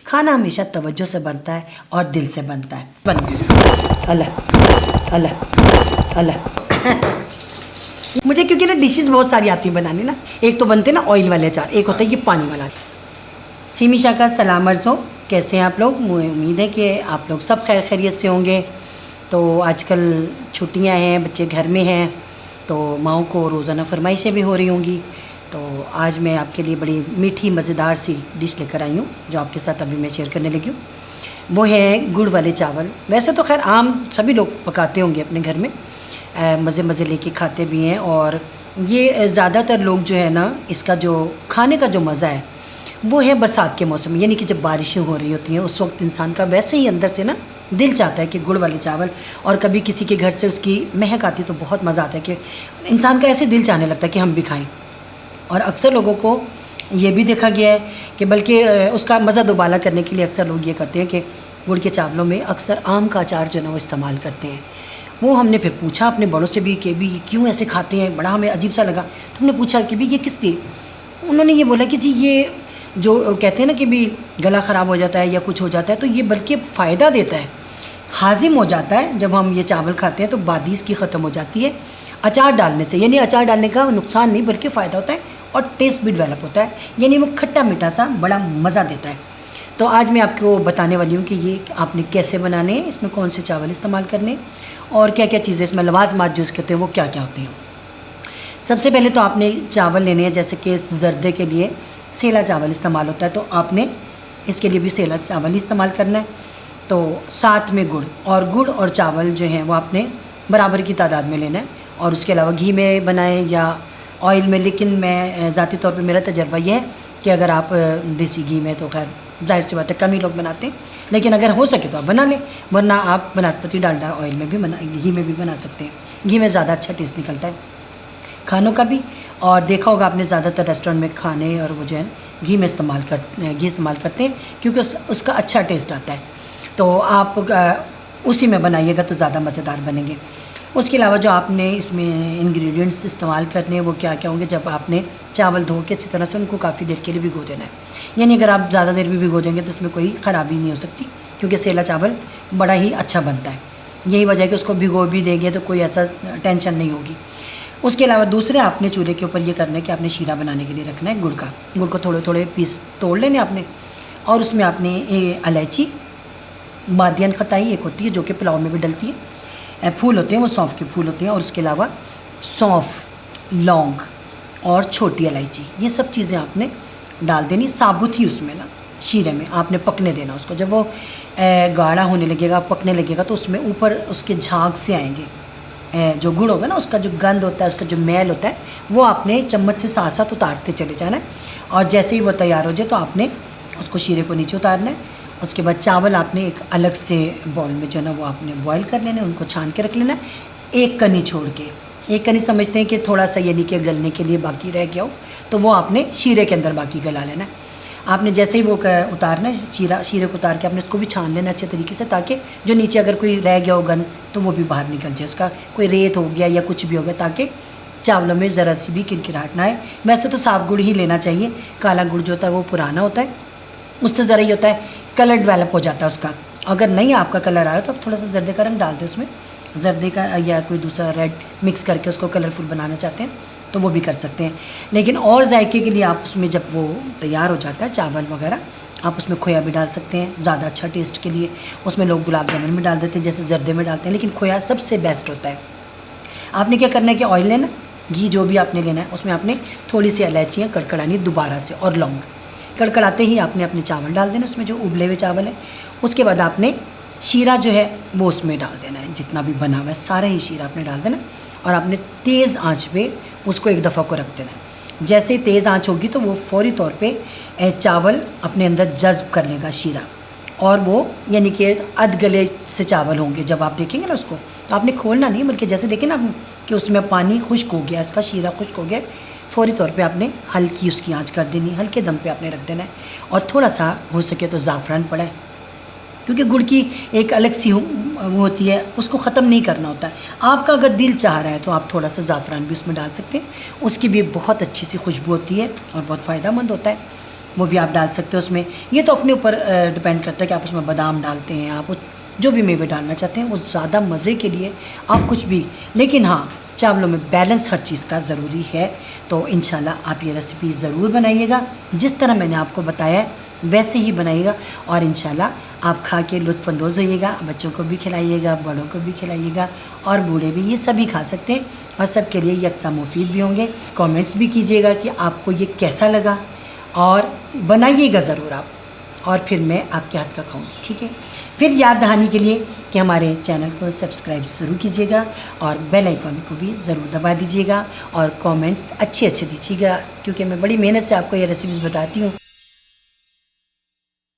खाना हमेशा तवज्जो से बनता है और दिल से बनता है। बनो अल्लाह अल्लाह अल्लाह। मुझे क्योंकि ना डिशेस बहुत सारी आती हैं बनाने ना। एक तो बनते ना ऑयल वाले अचार, एक होता है ये पानी वाला। सीमिशा का सलाम अर्ज़ हो, कैसे हैं आप लोग? मुझे उम्मीद है कि आप लोग सब खैर खैरियत से होंगे। तो आजकल छुट्टियां हैं, बच्चे घर में हैं, तो माओं को रोज़ाना फरमाइशें भी हो रही होंगी। तो आज मैं आपके लिए बड़ी मीठी मज़ेदार सी डिश लेकर आई हूँ जो आपके साथ अभी मैं शेयर करने लगी हूँ। वो है गुड़ वाले चावल। वैसे तो खैर आम सभी लोग पकाते होंगे अपने घर में, मज़े मज़े लेके खाते भी हैं। और ये ज़्यादातर लोग जो है ना, इसका जो खाने का जो मज़ा है वो है बरसात के मौसम में, यानी कि जब बारिशें हो रही होती हैं उस वक्त इंसान का वैसे ही अंदर से ना दिल चाहता है कि गुड़ वाले चावल। और कभी किसी के घर से उसकी महक आती तो बहुत मज़ा आता है कि इंसान का ऐसे दिल चाहने लगता है कि हम भी खाएँ। और अक्सर लोगों को ये भी देखा गया है कि बल्कि उसका मज़ा दोबारा करने के लिए अक्सर लोग ये करते हैं कि गुड़ के चावलों में अक्सर आम का अचार जो है ना वो इस्तेमाल करते हैं। वो हमने फिर पूछा अपने बड़ों से भी कि भी क्यों ऐसे खाते हैं, बड़ा हमें अजीब सा लगा। तो हमने पूछा कि भी ये किस लिए? उन्होंने ये बोला कि जी ये जो कहते हैं ना कि भी गला ख़राब हो जाता है या कुछ हो जाता है, तो ये बल्कि फ़ायदा देता है, हाजिम हो जाता है। जब हम ये चावल खाते हैं तो बादीस की ख़त्म हो जाती है अचार डालने से। यानी अचार डालने का नुकसान नहीं बल्कि फ़ायदा होता है और टेस्ट भी डेवलप होता है, यानी वो खट्टा मीठा सा बड़ा मज़ा देता है। तो आज मैं आपको बताने वाली हूँ कि ये आपने कैसे बनाने हैं, इसमें कौन से चावल इस्तेमाल करने हैं और क्या क्या चीज़ें इसमें लवाज़मात जो कहते हैं वो क्या क्या होती हैं। सबसे पहले तो आपने चावल लेने हैं, जैसे कि जर्दे के लिए सेला चावल इस्तेमाल होता है, तो आपने इसके लिए भी सेला चावल ही इस्तेमाल करना है। तो साथ में गुड़ और चावल जो हैं वो आपने बराबर की तादाद में लेना है। और उसके अलावा घी में बनाएं या ऑयल में, लेकिन मैं ज़ाती तौर पे मेरा तजर्बा ये है कि अगर आप देसी घी में, तो खैर जाहिर सी बात है कम ही लोग बनाते हैं, लेकिन अगर हो सके तो आप बना लें, वरना आप बनास्पति डालडा ऑयल में भी घी में भी बना सकते हैं। घी में ज़्यादा अच्छा टेस्ट निकलता है खानों का भी। और देखा होगा आपने ज़्यादातर रेस्टोरेंट में खाने और वो जो है घी इस्तेमाल करते हैं क्योंकि उसका अच्छा टेस्ट आता है। तो आप उसी में बनाइएगा तो ज़्यादा मज़ेदार बनेंगे। उसके अलावा जो आपने इसमें इंग्रेडिएंट्स इस्तेमाल करने हैं वो क्या क्या होंगे? जब आपने चावल धो के अच्छी तरह से उनको काफ़ी देर के लिए भिगो देना है, यानी अगर आप ज़्यादा देर भी भिगो देंगे तो उसमें कोई ख़राबी नहीं हो सकती, क्योंकि सेला चावल बड़ा ही अच्छा बनता है। यही वजह है कि उसको भिगो भी देंगे तो कोई ऐसा टेंशन नहीं होगी। उसके अलावा दूसरे आपने चूल्हे के ऊपर ये करना है कि आपने शीरा बनाने के लिए रखना है गुड़ को थोड़े थोड़े पीस तोड़ लेने आपने, और उसमें आपने इलायची, बादियान खताई एक होती है जो कि पुलाव में भी डलती है, फूल होते हैं वो सौंफ के फूल होते हैं, और उसके अलावा सौंफ, लौंग और छोटी इलायची, ये सब चीज़ें आपने डाल देनी साबुत ही उसमें ना शीरे में। आपने पकने देना उसको। जब वो गाढ़ा होने लगेगा, पकने लगेगा, तो उसमें ऊपर उसके झाग से आएंगे जो गुड़ होगा ना, उसका जो गंध होता है, उसका जो मैल होता है, वो आपने चम्मच से साथ साथ उतारते चले जाना है। और जैसे ही वो तैयार हो जाए तो आपने उसको शीरे को नीचे उतारना है। उसके बाद चावल आपने एक अलग से बाउल में जो है ना वो आपने बॉयल कर लेना है, उनको छान के रख लेना है, एक कनी छोड़ के। एक कनी समझते हैं कि थोड़ा सा यानी कि गलने के लिए बाकी रह गया हो, तो वो आपने शीरे के अंदर बाकी गला लेना है। आपने जैसे ही वो उतारना है, शीरे को उतार के आपने उसको भी छान लेना अच्छे तरीके से, ताकि जो नीचे अगर कोई रह गया हो गन तो वो भी बाहर निकल जाए, उसका कोई रेत हो गया या कुछ भी हो गया, ताकि चावलों में ज़रा सी भी किरकिराहट ना आए। वैसे तो साफ गुड़ ही लेना चाहिए, काला गुड़ जो होता है वो पुराना होता है, उससे ज़रा ये होता है कलर डेवलप हो जाता है उसका। अगर नहीं आपका कलर आ रहा तो आप थोड़ा सा जर्दे का रंग डाल दें उसमें, जर्दे का या कोई दूसरा रेड मिक्स करके उसको कलरफुल बनाना चाहते हैं तो वो भी कर सकते हैं। लेकिन और जायके के लिए आप उसमें जब वो तैयार हो जाता है चावल वगैरह, आप उसमें खोया भी डाल सकते हैं ज़्यादा अच्छा टेस्ट के लिए। उसमें लोग गुलाब जामुन में डाल देते हैं जैसे जर्दे में डालते हैं, लेकिन खोया सबसे बेस्ट होता है। आपने क्या करना है कि ऑयल लेना, घी जो भी आपने लेना है, उसमें आपने थोड़ी सी इलायचियाँ कड़कड़ानी दोबारा से, और लौंग कड़कड़ाते ही आपने अपने चावल डाल देना उसमें, जो उबले हुए चावल है। उसके बाद आपने शीरा जो है वो उसमें डाल देना है, जितना भी बना हुआ है सारा ही शीरा आपने डाल देना, और आपने तेज़ आंच पे उसको एक दफ़ा को रख देना है। जैसे ही तेज़ आंच होगी तो वो फौरी तौर पे चावल अपने अंदर जज्ब कर लेगा शीरा, और वो यानी कि अध गले से चावल होंगे। जब आप देखेंगे ना उसको, तो आपने खोलना नहीं, बल्कि जैसे देखें ना कि उसमें पानी खुश्क हो गया, उसका शीरा खुश्क हो गया, फौरी तौर पे आपने हल्की उसकी आंच कर देनी, हल्के दम पे आपने रख देना है। और थोड़ा सा हो सके तो ज़ाफ़रान पड़ा है, क्योंकि गुड़ की एक अलग सी वो होती है, उसको ख़त्म नहीं करना होता है। आपका अगर दिल चाह रहा है तो आप थोड़ा सा ज़ाफ़रान भी उसमें डाल सकते हैं, उसकी भी बहुत अच्छी सी खुशबू होती है और बहुत फ़ायदेमंद होता है। वो भी आप डाल सकते हो उसमें। ये तो अपने ऊपर डिपेंड करता है कि आप उसमें बादाम डालते हैं, आप जो भी मेवे डालना चाहते हैं वो ज़्यादा मज़े के लिए आप कुछ भी। लेकिन हाँ, चावलों में बैलेंस हर चीज़ का ज़रूरी है। तो इंशाल्लाह आप ये रेसिपी ज़रूर बनाइएगा, जिस तरह मैंने आपको बताया है वैसे ही बनाइएगा, और इंशाल्लाह आप खा के लुत्फ़अंदोज़ होइएगा। बच्चों को भी खिलाइएगा, बड़ों को भी खिलाइएगा, और बूढ़े भी, ये सभी खा सकते हैं और सबके लिए यकसा मुफीद भी होंगे। कमेंट्स भी कीजिएगा कि आपको ये कैसा लगा, और बनाइएगा ज़रूर आप, और फिर मैं आपके हाथ का खाऊंगी, ठीक है। फिर याद दहानी के लिए कि हमारे चैनल को सब्सक्राइब ज़रूर कीजिएगा, और बेल आइकन को भी ज़रूर दबा दीजिएगा, और कमेंट्स अच्छे दीजिएगा, क्योंकि मैं बड़ी मेहनत से आपको ये रेसिपीज़ बताती हूँ।